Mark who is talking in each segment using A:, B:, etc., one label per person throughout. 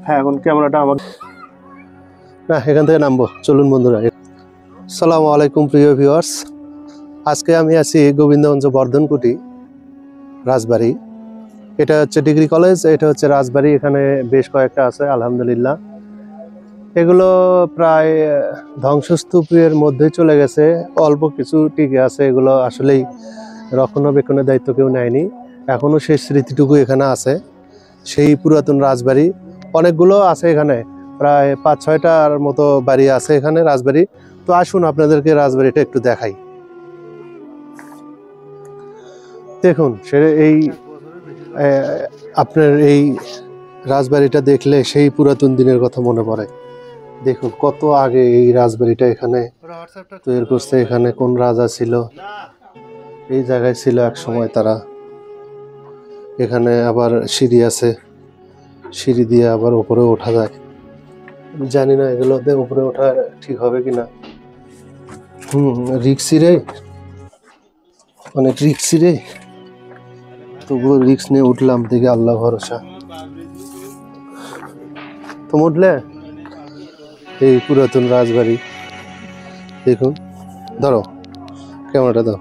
A: হ্যাঁ, এখন ক্যামেরাটা আমার না, এখান থেকে নামবো। চলুন বন্ধুরা। আসসালামু আলাইকুম প্রিয় ভিউয়ার্স। আজকে আমি আছি গোবিন্দগঞ্জ বর্ধনকুটি রাজবাড়ি। এটা হচ্ছে ডিগ্রি কলেজ, এটা হচ্ছে রাজবাড়ি। এখানে বেশ কয়েকটা আছে আলহামদুলিল্লাহ। এগুলো প্রায় ধ্বংসস্তূপের মধ্যে চলে গেছে, অল্প কিছু টিকে আছে। এগুলো আসলেই রক্ষণাবেক্ষণের দায়িত্ব কেউ নেয়নি। এখনও সেই স্মৃতিটুকু এখানে আছে, সেই পুরাতন রাজবাড়ি। অনেকগুলো আছে এখানে, প্রায় ৫-৬টার মতো বাড়ি আছে এখানে রাজবাড়ি। তো আসুন আপনাদেরকে রাজবাড়িটা একটু দেখাই। দেখুন, এই আপনার এই রাজবাড়িটা দেখলে সেই পুরাতন দিনের কথা মনে পড়ে। দেখুন কত আগে এই রাজবাড়িটা এখানে তৈরি করছে। এখানে কোন রাজা ছিল, এই জায়গায় ছিল এক সময় তারা। এখানে আবার সিঁড়ি আছে, সিঁড়ি দিয়ে আবার উপরে ওঠা যায়। জানি না এগুলোতে উপরে ওঠা ঠিক হবে কিনা। রিক্সি রে, অনেক রিক্সি রে। তবুও রিক্স নিয়ে উঠলাম, দেখে আল্লাহ ভরসা। তো উঠলে এই পুরাতন রাজবাড়ি দেখুন। ধরো ক্যামেরাটা দাও।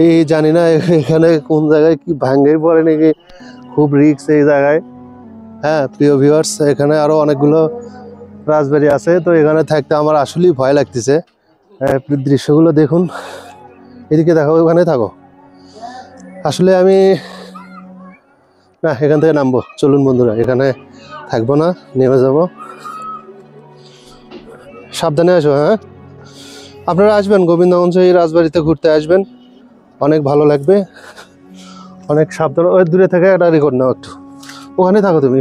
A: এই জানি না এখানে কোন জায়গায় কি ভাঙ্গেই পড়ে নাকি, খুব রিক্স এই জায়গায়। হ্যাঁ প্রিয় ভিউয়ার্স, এখানে আরো অনেকগুলো রাজবাড়ি আছে। তো এখানে থাকতে আমার আসলেই ভয় লাগতেছে। দৃশ্যগুলো দেখুন, এদিকে দেখো, ওখানে থাকো। আসলে আমি না, এখান থেকে নামবো। চলুন বন্ধুরা, এখানে থাকবো না, নেমে যাব। সাবধানে আসো। হ্যাঁ, আপনারা আসবেন গোবিন্দগঞ্জ এই রাজবাড়িতে ঘুরতে আসবেন, অনেক ভালো লাগবে। অনেক সাবধান, ওই দূরে থেকে একটা রেকর্ড নাও একটু। ওখানে থাকো তুমি।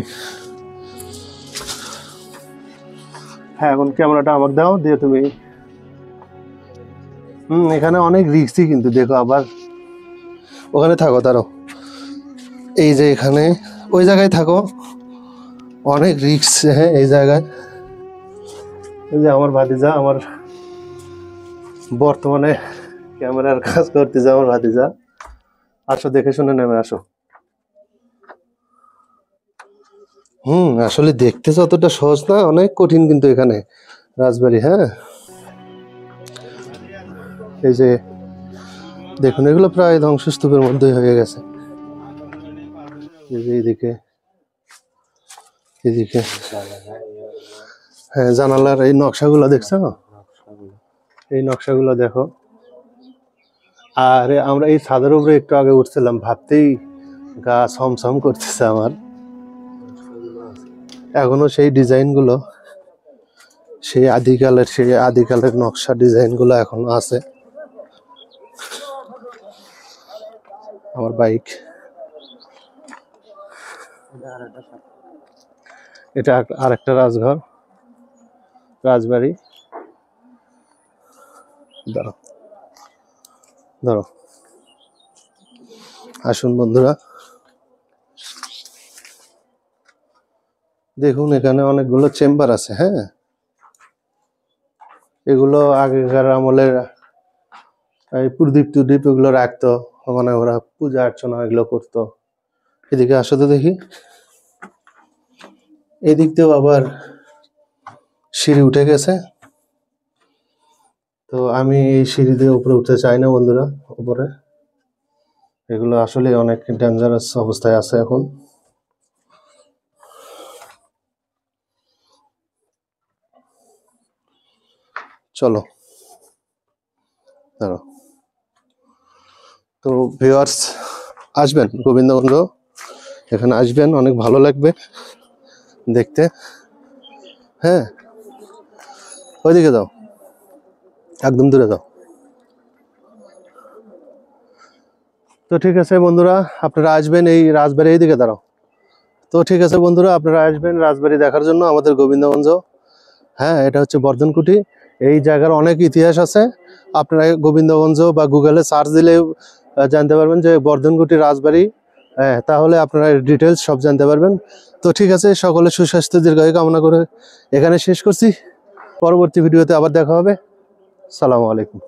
A: হ্যাঁ, এখন ক্যামেরাটা আমাকে দাও, দিয়ে তুমি। এখানে অনেক রিস্কি কিন্তু, দেখো আবার। ওখানে থাকো, দাঁড়াও। এই যে এখানে, ওই জায়গায় থাকো, অনেক রিস্ক। হ্যাঁ, এই জায়গায়। এই যে আমার ভাতিজা, আমার বর্তমানে ক্যামেরার কাজ করতেছে আমার ভাতিজা। আসো, দেখে শুনে নেমে আসো। আসলে দেখতে যতটা সহজ না, অনেক কঠিন কিন্তু এখানে রাজবাড়ি। হ্যাঁ, এই যে দেখুন, এগুলো প্রায় ধ্বংসস্তূপের মধ্যে হয়ে গেছে। এইদিকে, এদিকে, হ্যাঁ, জানালার এই নকশাগুলো দেখছো, এই নকশাগুলো দেখো। আর আমরা এই ছাদের উপরে একটু আগে উঠছিলাম, ভাবতেই গা ছমছম করতেছে আমার। এখনো সেই ডিজাইনগুলো, সেই আদিকালের নকশা ডিজাইনগুলো এখনো আছে। আমার বাইক, এটা আরেকটা রাজঘর, রাজবাড়ি। ধরো ধরো, আসুন বন্ধুরা। দেখুন এখানে অনেকগুলো চেম্বার আছে। হ্যাঁ, এগুলো আগেকার আমলের এই প্রদীপ টুদীপ এগুলো রাখতো, মানে ওরা পূজা অর্চনা এগুলো করতো। এদিকে আসো তো দেখি। এদিক দিয়েও আবার সিঁড়ি উঠে গেছে। তো আমি এই সিঁড়ি দিয়ে উপরে উঠতে চাই না বন্ধুরা, উপরে। এগুলো আসলে অনেক ডেঞ্জারাস অবস্থায় আছে এখন। চলো, দাঁড়াও। তো ভিউয়ার্স, আসবেন গোবিন্দগঞ্জ, এখানে আসবেন, অনেক ভালো লাগবে দেখতে। হ্যাঁ, ওইদিকে যাও, একদম দূরে যাও। তো ঠিক আছে বন্ধুরা, আপনারা আসবেন এই রাজবাড়ি, এইদিকে দাঁড়াও। তো ঠিক আছে বন্ধুরা, আপনারা আসবেন রাজবাড়ি দেখার জন্য আমাদের গোবিন্দগঞ্জ। হ্যাঁ, এটা হচ্ছে বর্ধনকুটি। এই জায়গার অনেক ইতিহাস আছে। আপনারা গোবিন্দগঞ্জ বা গুগলে সার্চ দিলে জানতে পারবেন যে বর্ধনকুটি রাজবাড়ি। হ্যাঁ, তাহলে আপনারা ডিটেলস সব জানতে পারবেন। তো ঠিক আছে, সকলে সুস্বাস্থ্য দীর্ঘায়ু কামনা করে এখানে শেষ করছি। পরবর্তী ভিডিওতে আবার দেখা হবে। সালামু আলাইকুম।